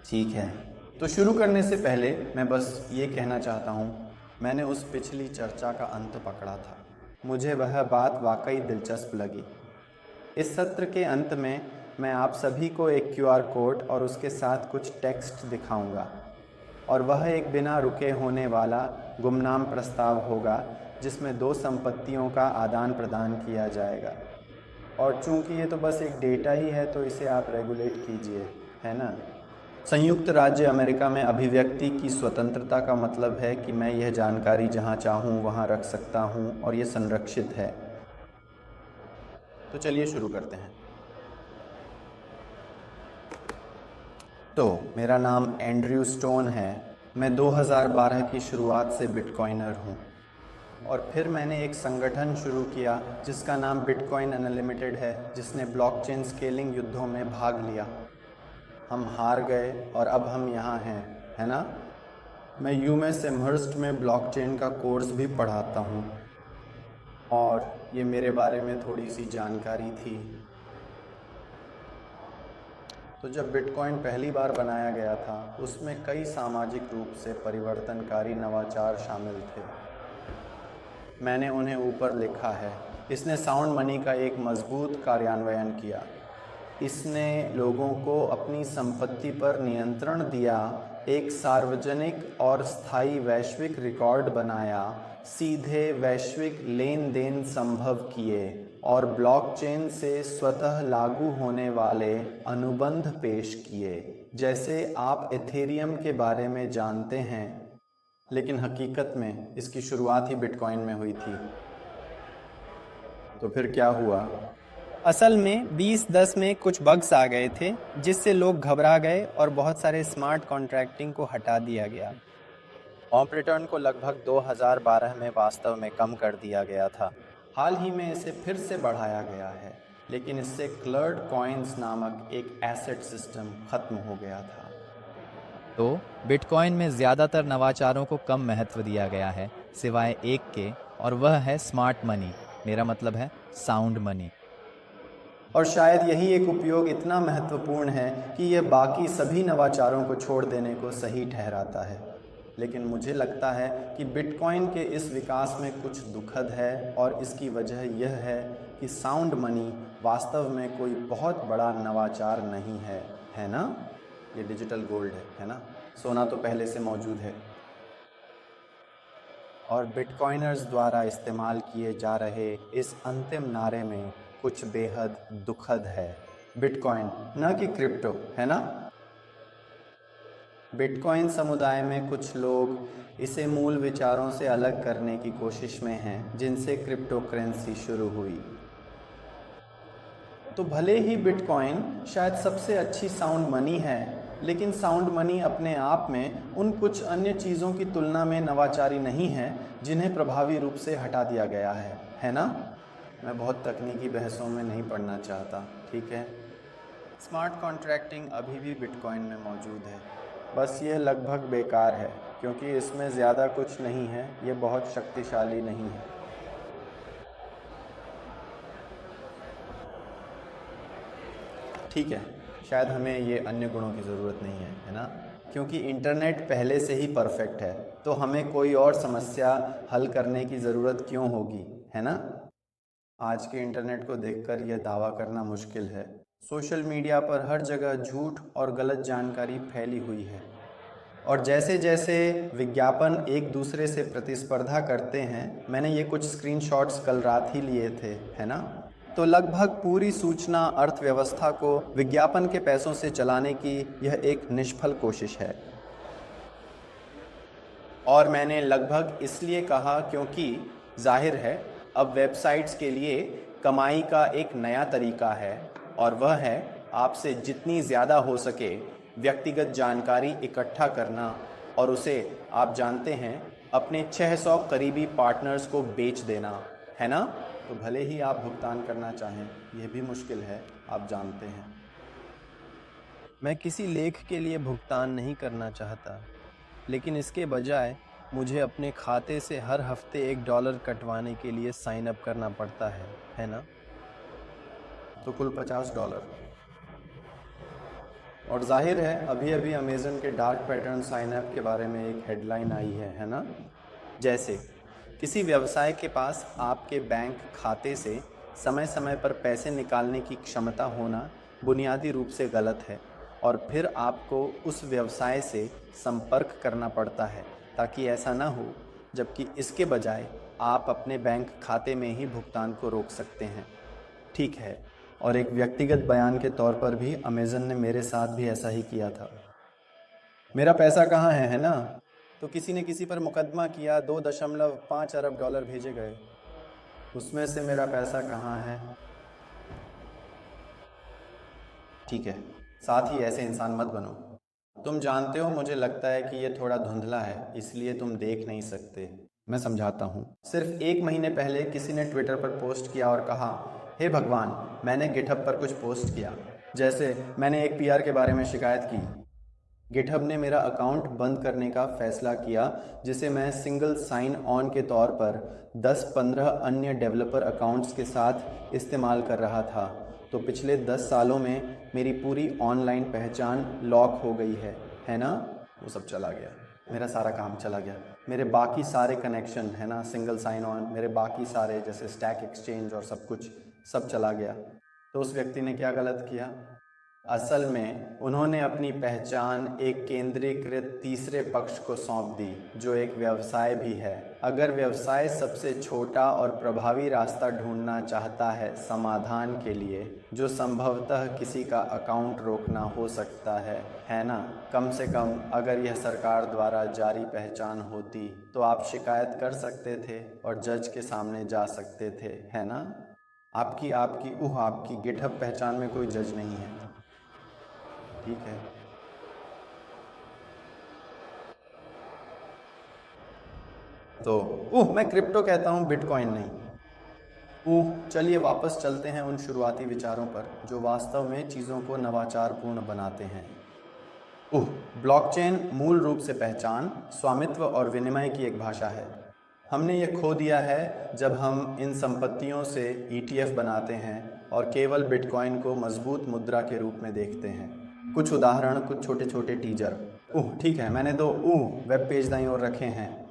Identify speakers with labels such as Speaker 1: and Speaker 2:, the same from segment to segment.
Speaker 1: ठीक है, तो शुरू करने से पहले मैं बस ये कहना चाहता हूँ, मैंने उस पिछली चर्चा का अंत पकड़ा था। मुझे वह बात वाकई दिलचस्प लगी। इस सत्र के अंत में मैं आप सभी को एक क्यूआर कोड और उसके साथ कुछ टेक्स्ट दिखाऊंगा, और वह एक बिना रुके होने वाला गुमनाम प्रस्ताव होगा जिसमें दो संपत्तियों का आदान प्रदान किया जाएगा। और चूंकि ये तो बस एक डेटा ही है तो इसे आप रेगुलेट कीजिए, है ना। संयुक्त राज्य अमेरिका में अभिव्यक्ति की स्वतंत्रता का मतलब है कि मैं यह जानकारी जहां चाहूं वहां रख सकता हूं और ये संरक्षित है। तो चलिए शुरू करते हैं। तो मेरा नाम एंड्रयू स्टोन है। मैं 2012 की शुरुआत से बिटकॉइनर हूँ, और फिर मैंने एक संगठन शुरू किया जिसका नाम बिटकॉइन अनलिमिटेड है, जिसने ब्लॉकचेन स्केलिंग युद्धों में भाग लिया। हम हार गए और अब हम यहाँ हैं, है ना। मैं यूएस एमहर्स्ट में ब्लॉकचेन का कोर्स भी पढ़ाता हूँ, और ये मेरे बारे में थोड़ी सी जानकारी थी। तो जब बिटकॉइन पहली बार बनाया गया था, उसमें कई सामाजिक रूप से परिवर्तनकारी नवाचार शामिल थे। मैंने उन्हें ऊपर लिखा है। इसने साउंड मनी का एक मजबूत कार्यान्वयन किया। इसने लोगों को अपनी संपत्ति पर नियंत्रण दिया, एक सार्वजनिक और स्थायी वैश्विक रिकॉर्ड बनाया, सीधे वैश्विक लेन देन संभव किए, और ब्लॉकचेन से स्वतः लागू होने वाले अनुबंध पेश किए, जैसे आप एथेरियम के बारे में जानते हैं। लेकिन हकीकत में इसकी शुरुआत ही बिटकॉइन में हुई थी। तो फिर क्या हुआ?
Speaker 2: असल में 2010 में कुछ बग्स आ गए थे जिससे लोग घबरा गए और बहुत सारे स्मार्ट कॉन्ट्रैक्टिंग को हटा दिया गया।
Speaker 1: ऑप रिटर्न को लगभग 2012 में वास्तव में कम कर दिया गया था। हाल ही में इसे फिर से बढ़ाया गया है, लेकिन इससे क्लर्ड कॉइन्स नामक एक एसेट सिस्टम खत्म हो गया था।
Speaker 3: तो बिटकॉइन में ज़्यादातर नवाचारों को कम महत्व दिया गया है, सिवाय एक के, और वह है स्मार्ट मनी। मेरा मतलब है साउंड मनी।
Speaker 1: और शायद यही एक उपयोग इतना महत्वपूर्ण है कि यह बाकी सभी नवाचारों को छोड़ देने को सही ठहराता है। लेकिन मुझे लगता है कि बिटकॉइन के इस विकास में कुछ दुखद है, और इसकी वजह यह है कि साउंड मनी वास्तव में कोई बहुत बड़ा नवाचार नहीं है, है ना। ये डिजिटल गोल्ड है ना। सोना तो पहले से मौजूद है, और बिटकॉइनर्स द्वारा इस्तेमाल किए जा रहे इस अंतिम नारे में कुछ बेहद दुखद है। बिटकॉइन न कि क्रिप्टो, है ना। बिटकॉइन समुदाय में कुछ लोग इसे मूल विचारों से अलग करने की कोशिश में हैं, जिनसे क्रिप्टो करेंसी शुरू हुई। तो भले ही बिटकॉइन शायद सबसे अच्छी साउंड मनी है, लेकिन साउंड मनी अपने आप में उन कुछ अन्य चीज़ों की तुलना में नवाचारी नहीं है जिन्हें प्रभावी रूप से हटा दिया गया है ना। मैं बहुत तकनीकी बहसों में नहीं पढ़ना चाहता, ठीक है। स्मार्ट कॉन्ट्रैक्टिंग अभी भी बिटकॉइन में मौजूद है, बस ये लगभग बेकार है क्योंकि इसमें ज़्यादा कुछ नहीं है, ये बहुत शक्तिशाली नहीं है। ठीक है, शायद हमें ये अन्य गुणों की ज़रूरत नहीं है ना, क्योंकि इंटरनेट पहले से ही परफेक्ट है, तो हमें कोई और समस्या हल करने की ज़रूरत क्यों होगी, है ना। आज के इंटरनेट को देखकर यह दावा करना मुश्किल है। सोशल मीडिया पर हर जगह झूठ और गलत जानकारी फैली हुई है, और जैसे जैसे विज्ञापन एक दूसरे से प्रतिस्पर्धा करते हैं, मैंने ये कुछ स्क्रीनशॉट्स कल रात ही लिए थे, है ना। तो लगभग पूरी सूचना अर्थव्यवस्था को विज्ञापन के पैसों से चलाने की यह एक निष्फल कोशिश है। और मैंने लगभग इसलिए कहा क्योंकि जाहिर है अब वेबसाइट्स के लिए कमाई का एक नया तरीका है, और वह है आपसे जितनी ज़्यादा हो सके व्यक्तिगत जानकारी इकट्ठा करना, और उसे आप जानते हैं अपने 600 करीबी पार्टनर्स को बेच देना, है ना। तो भले ही आप भुगतान करना चाहें, यह भी मुश्किल है, आप जानते हैं।
Speaker 2: मैं किसी लेख के लिए भुगतान नहीं करना चाहता, लेकिन इसके बजाय मुझे अपने खाते से हर हफ्ते $1 कटवाने के लिए साइन अप करना पड़ता है ना।
Speaker 1: तो कुल $50। और जाहिर है अभी अभी अमेज़न के डार्क पैटर्न साइन अप के बारे में एक हेडलाइन आई है ना? जैसे किसी व्यवसाय के पास आपके बैंक खाते से समय समय पर पैसे निकालने की क्षमता होना बुनियादी रूप से गलत है और फिर आपको उस व्यवसाय से संपर्क करना पड़ता है ताकि ऐसा ना हो, जबकि इसके बजाय आप अपने बैंक खाते में ही भुगतान को रोक सकते हैं। ठीक है, और एक व्यक्तिगत बयान के तौर पर भी अमेज़न ने मेरे साथ भी ऐसा ही किया था। मेरा पैसा कहाँ है ना? तो किसी ने किसी पर मुकदमा किया, 2.5 अरब डॉलर भेजे गए। उसमें से मेरा पैसा कहाँ है? ठीक है, साथ ही ऐसे इंसान मत बनो। तुम जानते हो, मुझे लगता है कि ये थोड़ा धुंधला है, इसलिए तुम देख नहीं सकते। मैं समझाता हूँ। सिर्फ 1 महीने पहले किसी ने ट्विटर पर पोस्ट किया और कहा, हे भगवान, मैंने गिटहब पर कुछ पोस्ट किया। जैसे मैंने एक पीआर के बारे में शिकायत की। गिटहब ने मेरा अकाउंट बंद करने का फैसला किया, जिसे मैं सिंगल साइन ऑन के तौर पर 10-15 अन्य डेवलपर अकाउंट्स के साथ इस्तेमाल कर रहा था। तो पिछले 10 सालों में मेरी पूरी ऑनलाइन पहचान लॉक हो गई है ना? वो सब चला गया, मेरा सारा काम चला गया, मेरे बाकी सारे कनेक्शन है ना, सिंगल साइन ऑन, मेरे बाकी सारे जैसे स्टैक एक्सचेंज और सब कुछ सब चला गया। तो उस व्यक्ति ने क्या गलत किया? असल में उन्होंने अपनी पहचान एक केंद्रीकृत तीसरे पक्ष को सौंप दी, जो एक व्यवसाय भी है। अगर व्यवसाय सबसे छोटा और प्रभावी रास्ता ढूंढना चाहता है समाधान के लिए, जो संभवतः किसी का अकाउंट रोकना हो सकता है ना? कम से कम अगर यह सरकार द्वारा जारी पहचान होती तो आप शिकायत कर सकते थे और जज के सामने जा सकते थे, है ना? आपकी गिटहब पहचान में कोई जज नहीं है। ठीक है, तो मैं क्रिप्टो कहता हूँ, बिटकॉइन नहीं। चलिए वापस चलते हैं उन शुरुआती विचारों पर जो वास्तव में चीज़ों को नवाचारपूर्ण बनाते हैं। ब्लॉकचेन मूल रूप से पहचान, स्वामित्व और विनिमय की एक भाषा है। हमने ये खो दिया है जब हम इन संपत्तियों से ETF बनाते हैं और केवल बिटकॉइन को मजबूत मुद्रा के रूप में देखते हैं। कुछ उदाहरण, कुछ छोटे छोटे टीजर। ठीक है, मैंने 2 वेब पेज दाईं ओर रखे हैं।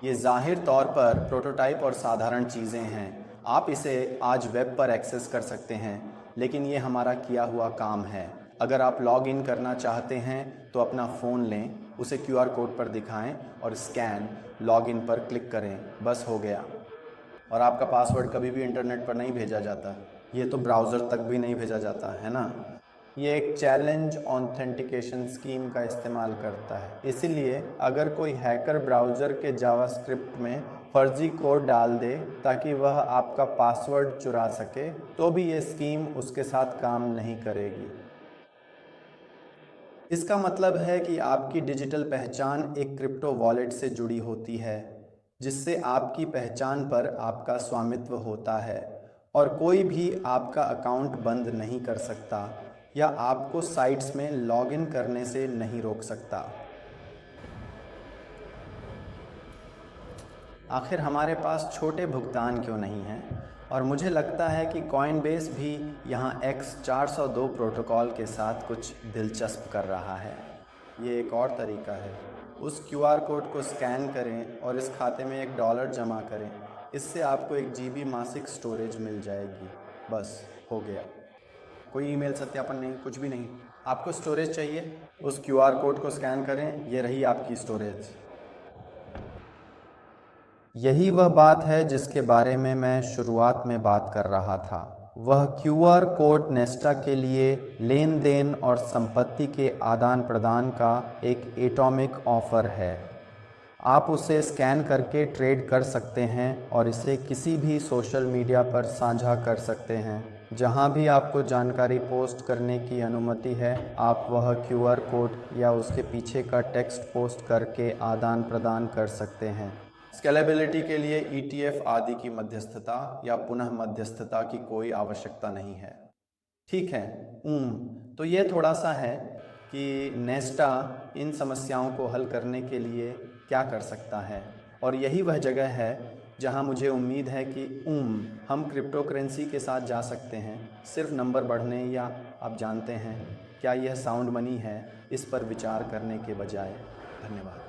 Speaker 1: ये जाहिर तौर पर प्रोटोटाइप और साधारण चीज़ें हैं। आप इसे आज वेब पर एक्सेस कर सकते हैं, लेकिन ये हमारा किया हुआ काम है। अगर आप लॉग इन करना चाहते हैं तो अपना फ़ोन लें, उसे QR कोड पर दिखाएं और स्कैन लॉग इन पर क्लिक करें, बस हो गया। और आपका पासवर्ड कभी भी इंटरनेट पर नहीं भेजा जाता, ये तो ब्राउज़र तक भी नहीं भेजा जाता है ना। ये एक चैलेंज ऑथेंटिकेशन स्कीम का इस्तेमाल करता है। इसीलिए अगर कोई हैकर ब्राउज़र के जावास्क्रिप्ट में फर्जी कोड डाल दे ताकि वह आपका पासवर्ड चुरा सके, तो भी ये स्कीम उसके साथ काम नहीं करेगी। इसका मतलब है कि आपकी डिजिटल पहचान एक क्रिप्टो वॉलेट से जुड़ी होती है, जिससे आपकी पहचान पर आपका स्वामित्व होता है और कोई भी आपका अकाउंट बंद नहीं कर सकता या आपको साइट्स में लॉगिन करने से नहीं रोक सकता। आखिर हमारे पास छोटे भुगतान क्यों नहीं हैं? और मुझे लगता है कि कॉइनबेस भी यहाँ X402 प्रोटोकॉल के साथ कुछ दिलचस्प कर रहा है। ये एक और तरीका है। उस QR कोड को स्कैन करें और इस खाते में $1 जमा करें। इससे आपको 1 GB मासिक स्टोरेज मिल जाएगी। बस हो गया। कोई ईमेल सत्यापन नहीं, कुछ भी नहीं। आपको स्टोरेज चाहिए, उस QR कोड को स्कैन करें, ये रही आपकी स्टोरेज। यही वह बात है जिसके बारे में मैं शुरुआत में बात कर रहा था। वह QR कोड नेस्टा के लिए लेन देन और संपत्ति के आदान प्रदान का एक एटॉमिक ऑफर है। आप उसे स्कैन करके ट्रेड कर सकते हैं और इसे किसी भी सोशल मीडिया पर साझा कर सकते हैं। जहां भी आपको जानकारी पोस्ट करने की अनुमति है, आप वह QR कोड या उसके पीछे का टेक्स्ट पोस्ट करके आदान प्रदान कर सकते हैं। स्केलेबिलिटी के लिए ETF आदि की मध्यस्थता या पुनः मध्यस्थता की कोई आवश्यकता नहीं है। ठीक है, तो ये थोड़ा सा है कि नेस्टा इन समस्याओं को हल करने के लिए क्या कर सकता है, और यही वह जगह है जहां मुझे उम्मीद है कि हम क्रिप्टो करेंसी के साथ जा सकते हैं, सिर्फ नंबर बढ़ने या आप जानते हैं क्या यह साउंड मनी है, इस पर विचार करने के बजाय। धन्यवाद।